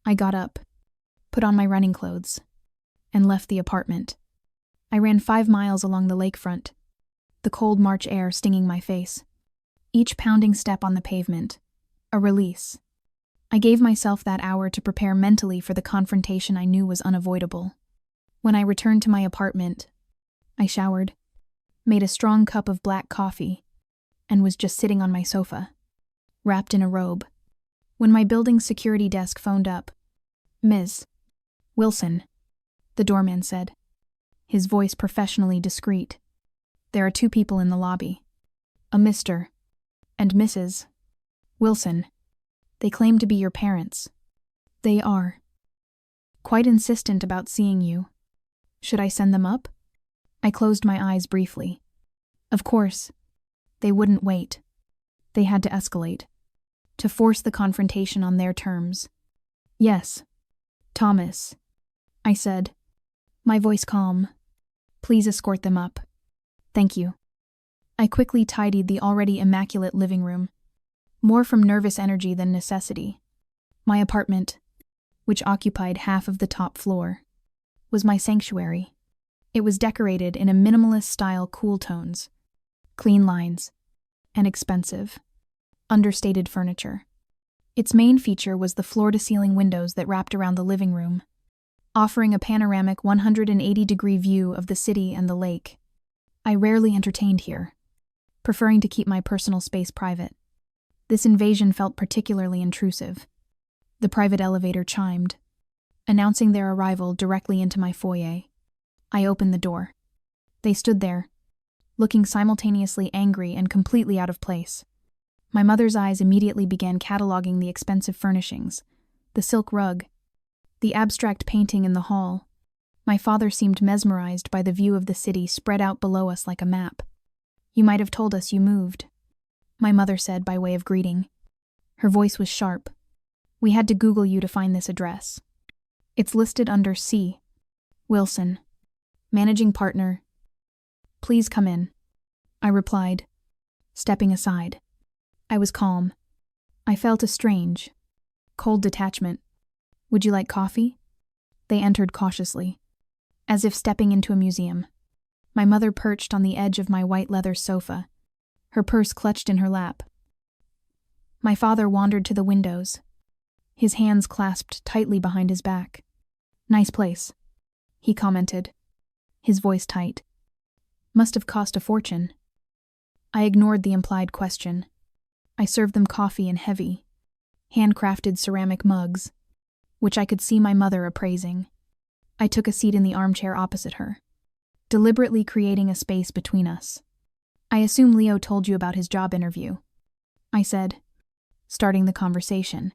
I got up, put on my running clothes, and left the apartment. I ran 5 miles along the lakefront, the cold March air stinging my face. Each pounding step on the pavement, a release. I gave myself that hour to prepare mentally for the confrontation I knew was unavoidable. When I returned to my apartment, I showered, made a strong cup of black coffee, and was just sitting on my sofa, wrapped in a robe, when my building's security desk phoned up. Ms. Wilson, the doorman said, his voice professionally discreet. There are 2 people in the lobby. A Mr. And Mrs. Wilson. They claim to be your parents. They are quite insistent about seeing you. Should I send them up? I closed my eyes briefly. Of course. They wouldn't wait. They had to escalate. To force the confrontation on their terms. Yes. Thomas. I said, my voice calm. Please escort them up. Thank you. I quickly tidied the already immaculate living room, more from nervous energy than necessity. My apartment, which occupied half of the top floor, was my sanctuary. It was decorated in a minimalist-style cool tones, clean lines, and expensive, understated furniture. Its main feature was the floor-to-ceiling windows that wrapped around the living room, offering a panoramic 180-degree view of the city and the lake. I rarely entertained here, preferring to keep my personal space private. This invasion felt particularly intrusive. The private elevator chimed, announcing their arrival directly into my foyer. I opened the door. They stood there, looking simultaneously angry and completely out of place. My mother's eyes immediately began cataloging the expensive furnishings, the silk rug, the abstract painting in the hall. My father seemed mesmerized by the view of the city spread out below us like a map. You might have told us you moved, my mother said by way of greeting. Her voice was sharp. We had to Google you to find this address. It's listed under C. Wilson, managing partner. Please come in, I replied, stepping aside. I was calm. I felt a strange, cold detachment. Would you like coffee? They entered cautiously, as if stepping into a museum. My mother perched on the edge of my white leather sofa, her purse clutched in her lap. My father wandered to the windows, his hands clasped tightly behind his back. Nice place, he commented, his voice tight. Must have cost a fortune. I ignored the implied question. I served them coffee in heavy, handcrafted ceramic mugs, which I could see my mother appraising. I took a seat in the armchair opposite her, deliberately creating a space between us. I assume Leo told you about his job interview, I said, starting the conversation.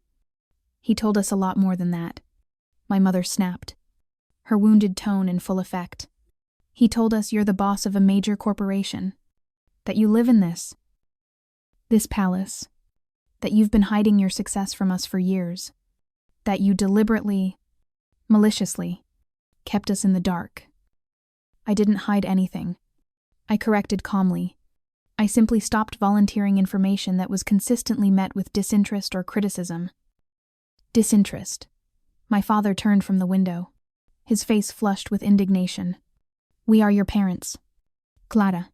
He told us a lot more than that, my mother snapped, her wounded tone in full effect. He told us you're the boss of a major corporation, that you live in this palace, that you've been hiding your success from us for years, that you deliberately, maliciously, kept us in the dark. I didn't hide anything, I corrected calmly. I simply stopped volunteering information that was consistently met with disinterest or criticism. Disinterest. My father turned from the window, his face flushed with indignation. We are your parents, Clara.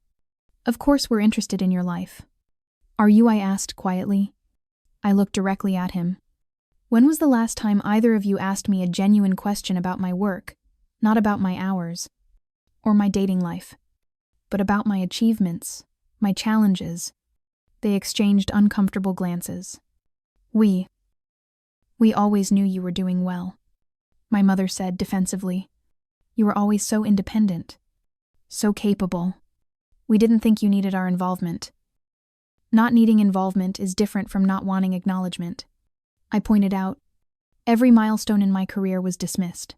Of course we're interested in your life. Are you? I asked quietly. I looked directly at him. When was the last time either of you asked me a genuine question about my work, not about my hours, or my dating life, but about my achievements, my challenges? They exchanged uncomfortable glances. We always knew you were doing well, my mother said defensively. You were always so independent, so capable. We didn't think you needed our involvement. Not needing involvement is different from not wanting acknowledgement, I pointed out. Every milestone in my career was dismissed.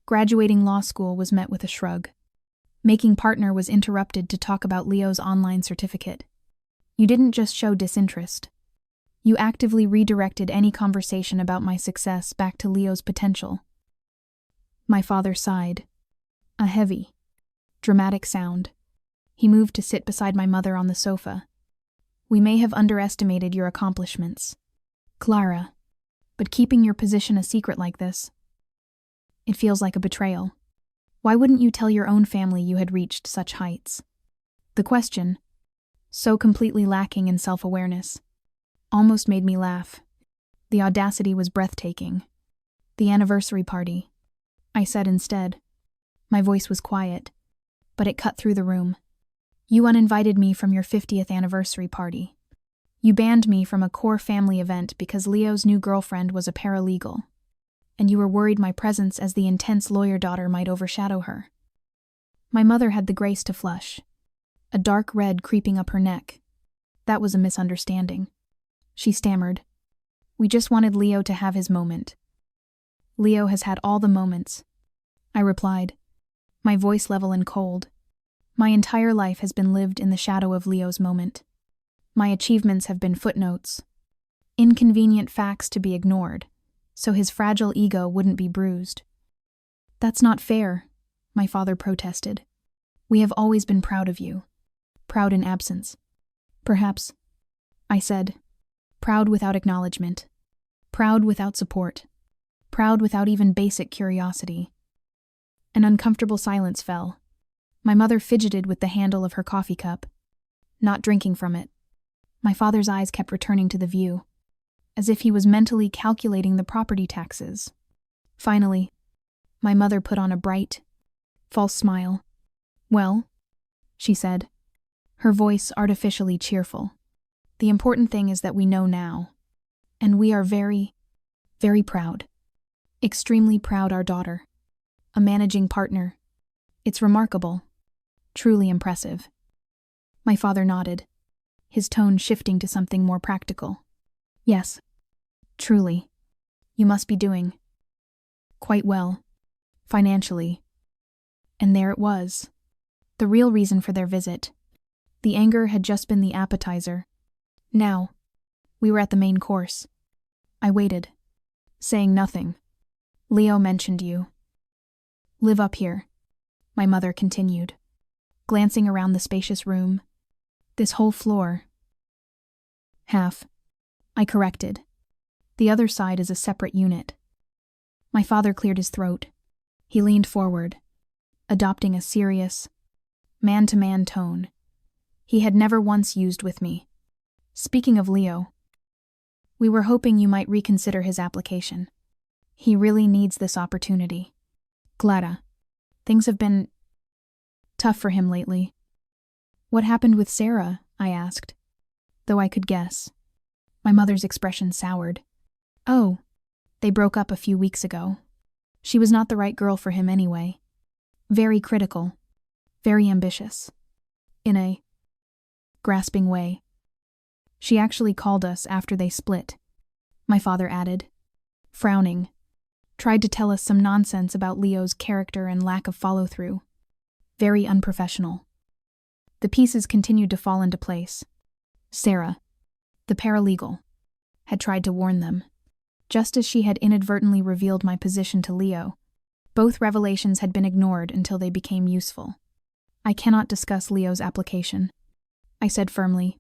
Graduating law school was met with a shrug. Making partner was interrupted to talk about Leo's online certificate. You didn't just show disinterest. You actively redirected any conversation about my success back to Leo's potential. My father sighed. A heavy, dramatic sound. He moved to sit beside my mother on the sofa. We may have underestimated your accomplishments, Clara, but keeping your position a secret like this, it feels like a betrayal. Why wouldn't you tell your own family you had reached such heights? The question, so completely lacking in self-awareness, almost made me laugh. The audacity was breathtaking. The anniversary party, I said instead. My voice was quiet, but it cut through the room. You uninvited me from your 50th anniversary party. You banned me from a core family event because Leo's new girlfriend was a paralegal, and you were worried my presence as the intense lawyer daughter might overshadow her. My mother had the grace to flush, a dark red creeping up her neck. That was a misunderstanding. She stammered. We just wanted Leo to have his moment. Leo has had all the moments, I replied, my voice level and cold. My entire life has been lived in the shadow of Leo's moment. My achievements have been footnotes, inconvenient facts to be ignored, so his fragile ego wouldn't be bruised. That's not fair, my father protested. We have always been proud of you. Proud in absence. Perhaps, I said. Proud without acknowledgement. Proud without support. Proud without even basic curiosity. An uncomfortable silence fell. My mother fidgeted with the handle of her coffee cup, not drinking from it. My father's eyes kept returning to the view, as if he was mentally calculating the property taxes. Finally, my mother put on a bright, false smile. Well, she said, her voice artificially cheerful. The important thing is that we know now, and we are very, very proud. Extremely proud our daughter. A managing partner. It's remarkable. Truly impressive. My father nodded, his tone shifting to something more practical. Yes, truly. You must be doing quite well, financially. And there it was. The real reason for their visit. The anger had just been the appetizer. Now, we were at the main course. I waited, saying nothing. Leo mentioned you. Live up here, my mother continued, glancing around the spacious room. This whole floor. Half, I corrected. The other side is a separate unit. My father cleared his throat. He leaned forward, adopting a serious, man-to-man tone he had never once used with me. Speaking of Leo, we were hoping you might reconsider his application. He really needs this opportunity. Clara, things have been tough for him lately. What happened with Sarah? I asked, though I could guess. My mother's expression soured. Oh, they broke up a few weeks ago. She was not the right girl for him anyway. Very critical, very ambitious. In a grasping way. She actually called us after they split, my father added, frowning. Tried to tell us some nonsense about Leo's character and lack of follow-through. Very unprofessional. The pieces continued to fall into place. Sarah, the paralegal, had tried to warn them. Just as she had inadvertently revealed my position to Leo, both revelations had been ignored until they became useful. I cannot discuss Leo's application, I said firmly.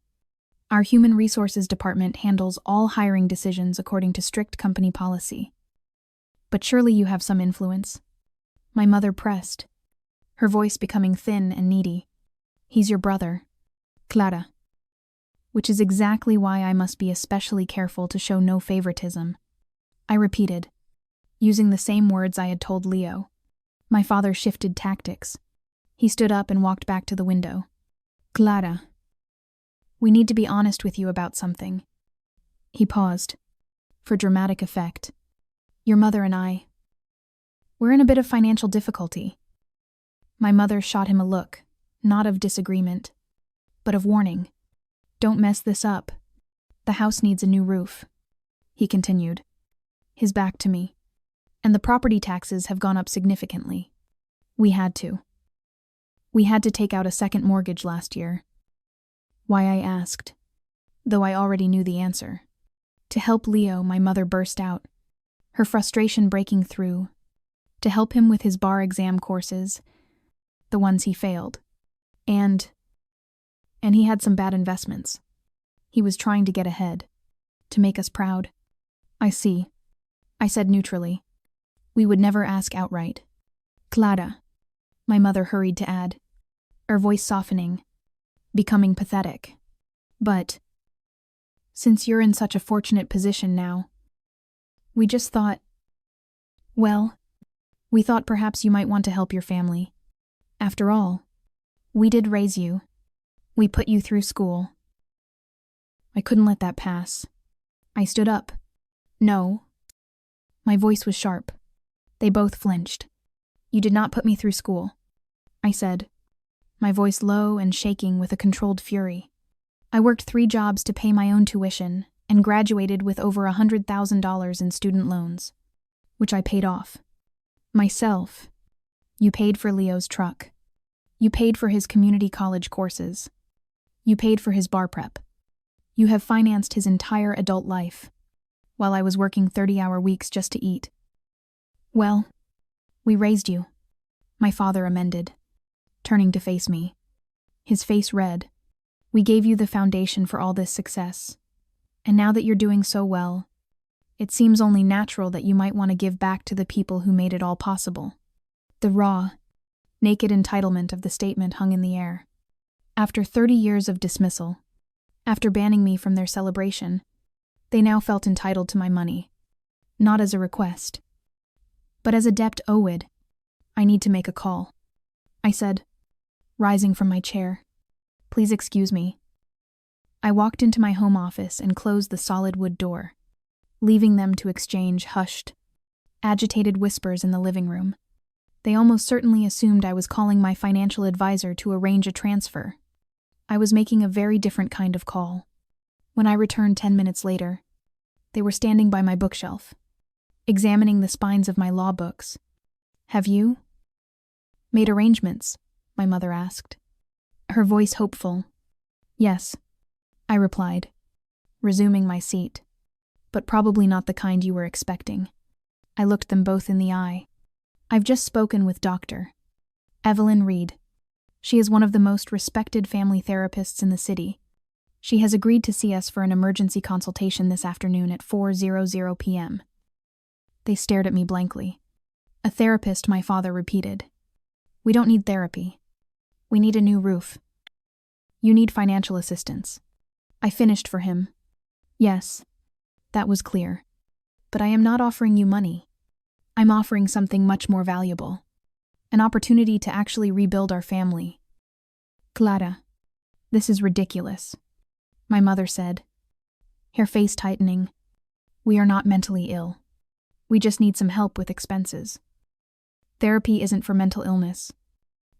Our human resources department handles all hiring decisions according to strict company policy. But surely you have some influence. My mother pressed, her voice becoming thin and needy. He's your brother, Clara. Which is exactly why I must be especially careful to show no favoritism. I repeated, using the same words I had told Leo. My father shifted tactics. He stood up and walked back to the window. Clara, we need to be honest with you about something. He paused, for dramatic effect. Your mother and I, we're in a bit of financial difficulty. My mother shot him a look, not of disagreement, but of warning. Don't mess this up. The house needs a new roof, he continued, his back to me. And the property taxes have gone up significantly. We had to. We had to take out a second mortgage last year. Why, I asked, though I already knew the answer. To help Leo, my mother burst out, her frustration breaking through. To help him with his bar exam courses, the ones he failed. And he had some bad investments. He was trying to get ahead, to make us proud. I see, I said neutrally. We would never ask outright. Clara, my mother hurried to add, her voice softening, becoming pathetic. But since you're in such a fortunate position now, we just thought, well, we thought perhaps you might want to help your family. After all, we did raise you. We put you through school. I couldn't let that pass. I stood up. No. My voice was sharp. They both flinched. You did not put me through school, I said, my voice low and shaking with a controlled fury. I worked 3 jobs to pay my own tuition and graduated with over $100,000 in student loans, which I paid off. Myself. You paid for Leo's truck. You paid for his community college courses. You paid for his bar prep. You have financed his entire adult life, while I was working 30-hour weeks just to eat. Well, we raised you, my father amended, turning to face me. His face red. We gave you the foundation for all this success. And now that you're doing so well, it seems only natural that you might want to give back to the people who made it all possible. The raw, naked entitlement of the statement hung in the air. After 30 years of dismissal, after banning me from their celebration, they now felt entitled to my money. Not as a request, but as a debt owed. I need to make a call, I said, rising from my chair. Please excuse me. I walked into my home office and closed the solid wood door, leaving them to exchange hushed, agitated whispers in the living room. They almost certainly assumed I was calling my financial advisor to arrange a transfer. I was making a very different kind of call. When I returned 10 minutes later, they were standing by my bookshelf, examining the spines of my law books. Have you made arrangements? My mother asked, her voice hopeful. Yes, I replied, resuming my seat, but probably not the kind you were expecting. I looked them both in the eye. I've just spoken with Dr. Evelyn Reed. She is one of the most respected family therapists in the city. She has agreed to see us for an emergency consultation this afternoon at 4:00 p.m. They stared at me blankly. A therapist, my father repeated. We don't need therapy. We need a new roof. You need financial assistance. I finished for him. Yes, that was clear. But I am not offering you money. I'm offering something much more valuable. An opportunity to actually rebuild our family. Clara, this is ridiculous, my mother said, her face tightening. We are not mentally ill. We just need some help with expenses. Therapy isn't for mental illness.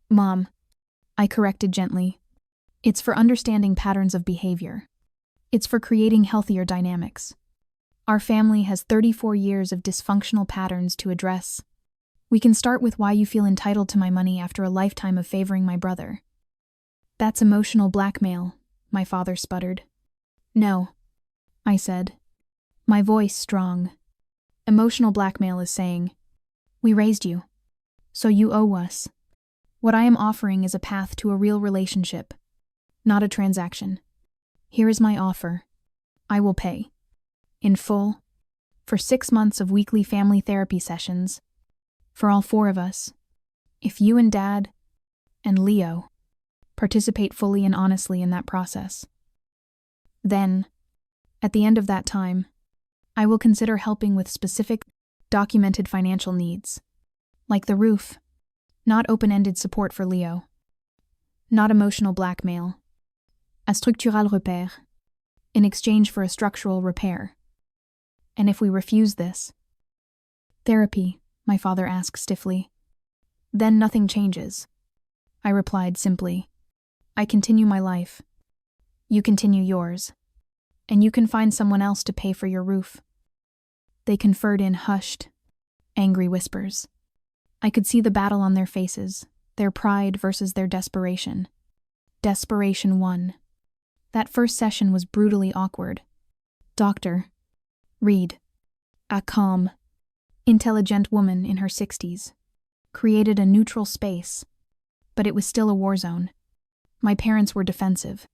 Mom, I corrected gently. It's for understanding patterns of behavior. It's for creating healthier dynamics. Our family has 34 years of dysfunctional patterns to address. We can start with why you feel entitled to my money after a lifetime of favoring my brother. That's emotional blackmail, my father sputtered. No, I said, my voice strong. Emotional blackmail is saying, we raised you, so you owe us. What I am offering is a path to a real relationship, not a transaction. Here is my offer. I will pay, in full, for 6 months of weekly family therapy sessions, for all 4 of us, if you and Dad and Leo participate fully and honestly in that process. Then, at the end of that time, I will consider helping with specific, documented financial needs, like the roof, not open-ended support for Leo, not emotional blackmail, a structural repair, in exchange for a structural repair. And if we refuse this, therapy, my father asked stiffly, then nothing changes. I replied simply, I continue my life. You continue yours. And you can find someone else to pay for your roof. They conferred in hushed, angry whispers. I could see the battle on their faces, their pride versus their desperation. Desperation won. That first session was brutally awkward. Dr. Reed, a calm, intelligent woman in her 60s, created a neutral space, but it was still a war zone. My parents were defensive.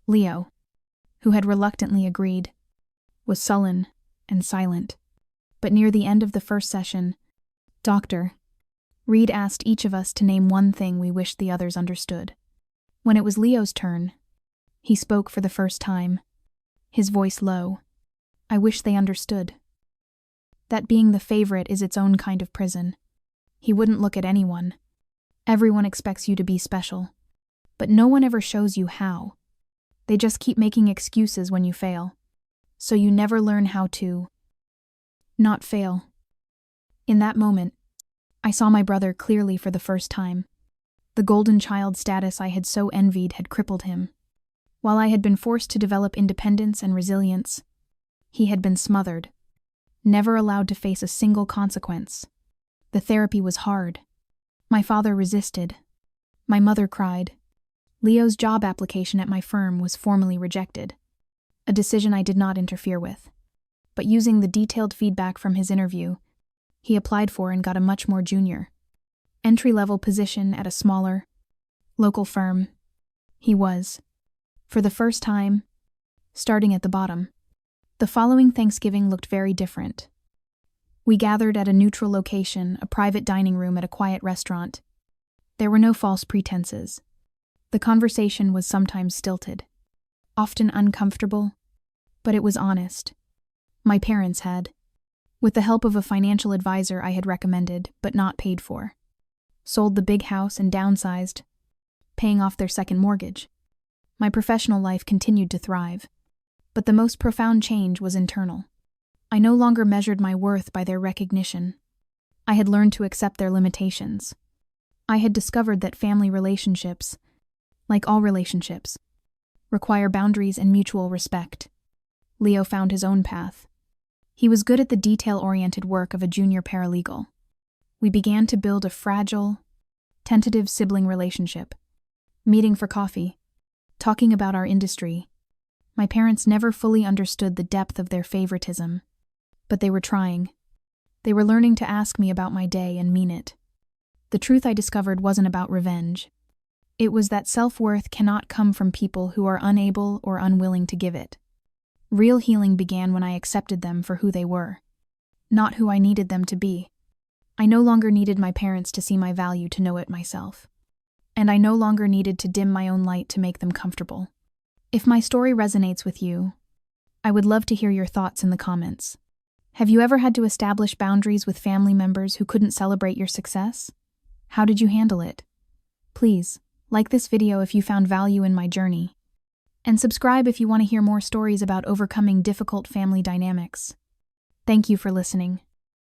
Leo, who had reluctantly agreed, was sullen and silent. But near the end of the first session, Dr. Reed asked each of us to name one thing we wished the others understood. When it was Leo's turn, he spoke for the first time, his voice low. I wish they understood. That being the favorite is its own kind of prison. He wouldn't look at anyone. Everyone expects you to be special. But no one ever shows you how. They just keep making excuses when you fail. So you never learn how to not fail. In that moment, I saw my brother clearly for the first time. The golden child status I had so envied had crippled him. While I had been forced to develop independence and resilience, he had been smothered, never allowed to face a single consequence. The therapy was hard. My father resisted. My mother cried. Leo's job application at my firm was formally rejected, a decision I did not interfere with. But using the detailed feedback from his interview, he applied for and got a much more junior, entry-level position at a smaller, local firm. He was, for the first time, starting at the bottom. The following Thanksgiving looked very different. We gathered at a neutral location, a private dining room at a quiet restaurant. There were no false pretenses. The conversation was sometimes stilted, often uncomfortable, but it was honest. My parents had, with the help of a financial advisor I had recommended but not paid for, sold the big house and downsized, paying off their second mortgage. My professional life continued to thrive, but the most profound change was internal. I no longer measured my worth by their recognition. I had learned to accept their limitations. I had discovered that family relationships, like all relationships, require boundaries and mutual respect. Leo found his own path. He was good at the detail-oriented work of a junior paralegal. We began to build a fragile, tentative sibling relationship, meeting for coffee, talking about our industry. My parents never fully understood the depth of their favoritism, but they were trying. They were learning to ask me about my day and mean it. The truth I discovered wasn't about revenge. It was that self-worth cannot come from people who are unable or unwilling to give it. Real healing began when I accepted them for who they were, not who I needed them to be. I no longer needed my parents to see my value to know it myself. And I no longer needed to dim my own light to make them comfortable. If my story resonates with you, I would love to hear your thoughts in the comments. Have you ever had to establish boundaries with family members who couldn't celebrate your success? How did you handle it? Please, like this video if you found value in my journey. And subscribe if you want to hear more stories about overcoming difficult family dynamics. Thank you for listening.